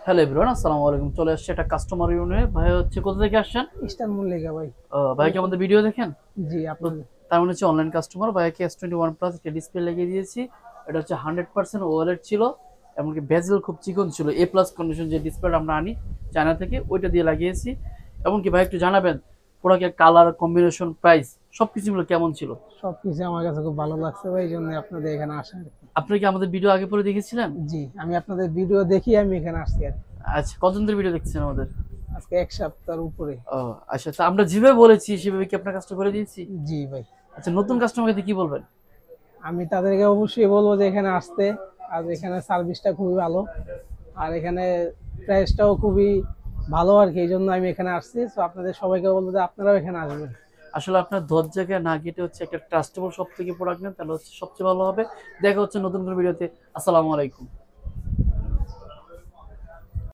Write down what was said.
Hello everyone, আসসালামু আলাইকুম। চলে আসছে একটা কাস্টমার ইউনিয়নে। ভাই হচ্ছে কোথা থেকে আসছেন? ইস্টার্ন মল্লিকা ভাই। ভাই কি আমাদের ভিডিও দেখেন? জি তো আপনাদের। তার মানে হচ্ছে অনলাইন কাস্টমার। ভাইকে S21 প্লাস একটা ডিসপ্লে লাগিয়ে দিয়েছি। এটা হচ্ছে 100% ওএলইডি ছিল, এমনকি বেজেল খুব চিকন ছিল। এ প্লাস কন্ডিশন যে ডিসপ্লেটা আমরা আনি চায়না থেকে, ওইটা দিয়ে লাগিয়েছি। এমনকি ভাই একটু জানাবেন প্রোডাক্টের কালার কম্বিনেশন, প্রাইস সবকিছু মিলে কেমন ছিল? সবকিছু আমার কাছে খুব ভালো লাগছে ভাই, এই জন্য আপনাদের এখানে আসা আর কি। আপনি কি আমাদের ভিডিও আগে পরে দেখেছিলেন? জি, আমি আপনাদের ভিডিও দেখি আমি এখানে আসছি আর কি। আচ্ছা, কতদিন ধরে ভিডিও দেখছেন আমাদের? আজকে এক সপ্তাহের উপরে। ও আচ্ছা, তো আমরা যেভাবে বলেছি সেভাবে কি আপনার কাজটা করে দিয়েছি? জি ভাই। আচ্ছা, নতুন কাস্টমারকে কি বলবেন? আমি তাদেরকে অবশ্যই বলবো যে এখানে আসতে। আর এখানে সার্ভিসটা খুবই ভালো, আর এখানে প্রাইসটাও খুবই ভালো আর কি, এই জন্য আমি এখানে আসছি। তো আপনাদের সবাইকে বলবো যে আপনারাও এখানে আসবেন। আসলে আপনার 10 জায়গায় না কেটে হচ্ছে একটা ট্রাস্টেবল সব থেকে প্রোডাক্ট নেন, তাহলে হচ্ছে সবচেয়ে ভালো হবে। দেখা হচ্ছে নতুন কোনো ভিডিওতে। আসসালামু আলাইকুম।